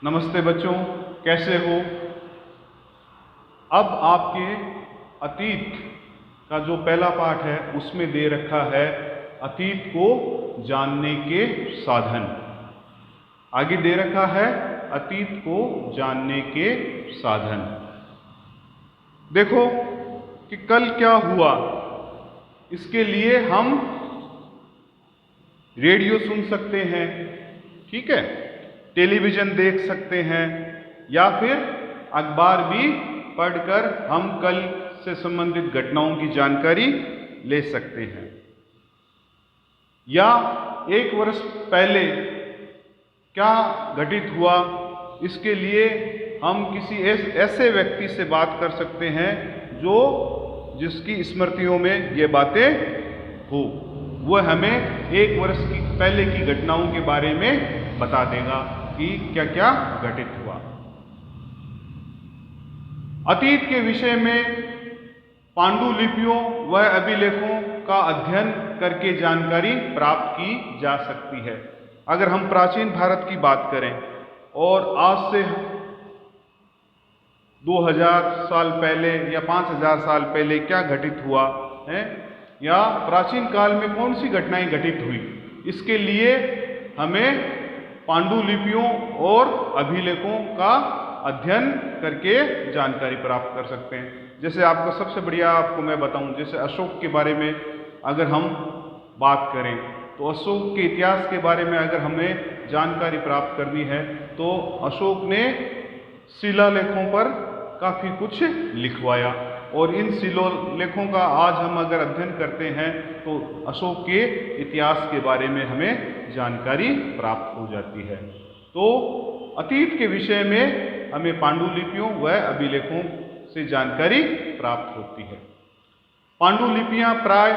नमस्ते बच्चों, कैसे हो। अब आपके अतीत का जो पहला पाठ है उसमें दे रखा है अतीत को जानने के साधन। आगे दे रखा है अतीत को जानने के साधन। देखो कि कल क्या हुआ, इसके लिए हम रेडियो सुन सकते हैं, ठीक है, टेलीविज़न देख सकते हैं, या फिर अखबार भी पढ़कर हम कल से संबंधित घटनाओं की जानकारी ले सकते हैं। या एक वर्ष पहले क्या घटित हुआ, इसके लिए हम किसी ऐसे व्यक्ति से बात कर सकते हैं जिसकी स्मृतियों में ये बातें हो। वह हमें एक वर्ष की पहले की घटनाओं के बारे में बता देगा कि क्या क्या घटित हुआ। अतीत के विषय में पांडुलिपियों व अभिलेखों का अध्ययन करके जानकारी प्राप्त की जा सकती है। अगर हम प्राचीन भारत की बात करें और आज से 2000 साल पहले या 5000 साल पहले क्या घटित हुआ है, या प्राचीन काल में कौन सी घटनाएं घटित हुई, इसके लिए हमें पांडुलिपियों और अभिलेखों का अध्ययन करके जानकारी प्राप्त कर सकते हैं। जैसे आपको सबसे बढ़िया आपको मैं बताऊं, जैसे अशोक के बारे में अगर हम बात करें तो अशोक के इतिहास के बारे में अगर हमें जानकारी प्राप्त करनी है तो अशोक ने शिलालेखों पर काफ़ी कुछ लिखवाया, और इन शिलालेखों का आज हम अगर अध्ययन करते हैं तो अशोक के इतिहास के बारे में हमें जानकारी प्राप्त हो जाती है। तो अतीत के विषय में हमें पांडुलिपियों व अभिलेखों से जानकारी प्राप्त होती है। पांडुलिपियां प्राय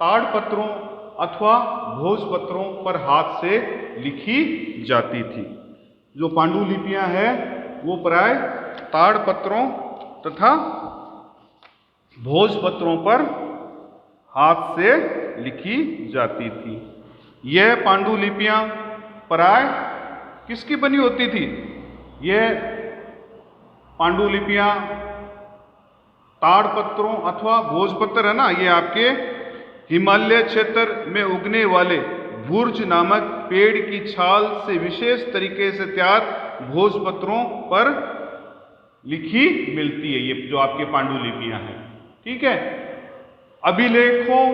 ताड़पत्रों अथवा भोजपत्रों पर हाथ से लिखी जाती थी। जो पांडुलिपियां हैं वो प्राय ताड़पत्रों तथा भोजपत्रों पर हाथ से लिखी जाती थी। यह पांडुलिपियां प्राय किसकी बनी होती थी? यह पांडुलिपियां ताड़पत्रों अथवा भोजपत्र है ना, ये आपके हिमालय क्षेत्र में उगने वाले भुर्ज नामक पेड़ की छाल से विशेष तरीके से तैयार भोजपत्रों पर लिखी मिलती है, ये जो आपके पांडुलिपियां हैं, ठीक है। अभिलेखों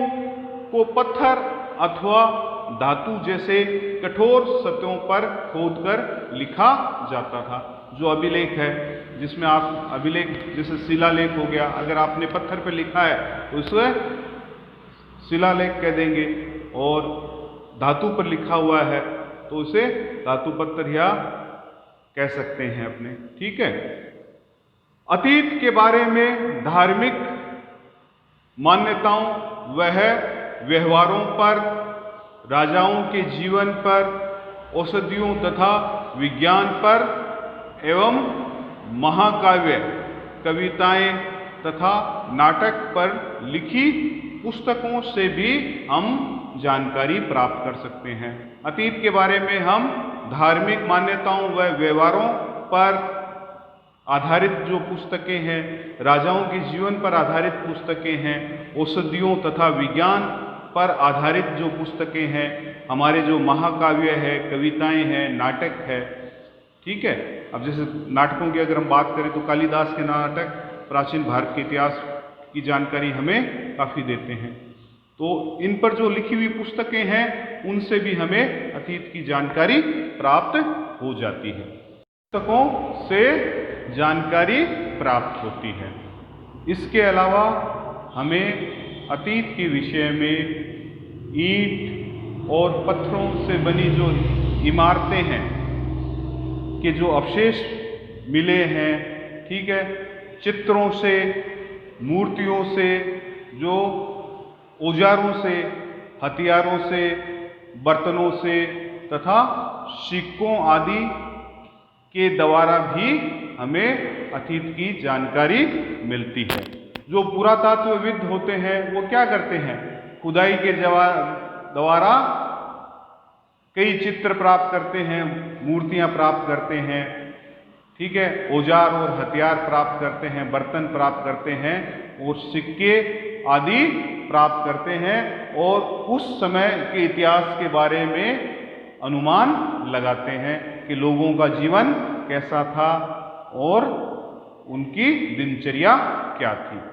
को पत्थर अथवा धातु जैसे कठोर सतहों पर खोदकर लिखा जाता था। जो अभिलेख है, जिसमें आप अभिलेख जैसे शिलालेख हो गया, अगर आपने पत्थर पर लिखा है तो उसे शिलालेख कह देंगे, और धातु पर लिखा हुआ है तो उसे धातु पत्थर या कह सकते हैं अपने, ठीक है। अतीत के बारे में धार्मिक मान्यताओं व व्यवहारों पर, राजाओं के जीवन पर, औषधियों तथा विज्ञान पर एवं महाकाव्य, कविताएं तथा नाटक पर लिखी पुस्तकों से भी हम जानकारी प्राप्त कर सकते हैं। अतीत के बारे में हम धार्मिक मान्यताओं व व्यवहारों पर आधारित जो पुस्तकें हैं, राजाओं के जीवन पर आधारित पुस्तकें हैं, औषधियों तथा विज्ञान पर आधारित जो पुस्तकें हैं, हमारे जो महाकाव्य है, कविताएं हैं, नाटक है, ठीक है। अब जैसे नाटकों की अगर हम बात करें तो कालिदास के नाटक प्राचीन भारत के इतिहास की जानकारी हमें काफ़ी देते हैं। तो इन पर जो लिखी हुई पुस्तकें हैं उनसे भी हमें अतीत की जानकारी प्राप्त हो जाती है। पुस्तकों से जानकारी प्राप्त होती है। इसके अलावा हमें अतीत के विषय में ईंट और पत्थरों से बनी जो इमारतें हैं के जो अवशेष मिले हैं, ठीक है, चित्रों से, मूर्तियों से, जो औजारों से, हथियारों से, बर्तनों से तथा सिक्कों आदि के द्वारा भी हमें अतीत की जानकारी मिलती है। जो पुरातत्वविद होते हैं वो क्या करते हैं? खुदाई के द्वारा कई चित्र प्राप्त करते हैं, मूर्तियां प्राप्त करते हैं, ठीक है, औजार और हथियार प्राप्त करते हैं, बर्तन प्राप्त करते हैं और सिक्के आदि प्राप्त करते हैं और उस समय के इतिहास के बारे में अनुमान लगाते हैं कि लोगों का जीवन कैसा था और उनकी दिनचर्या क्या थी।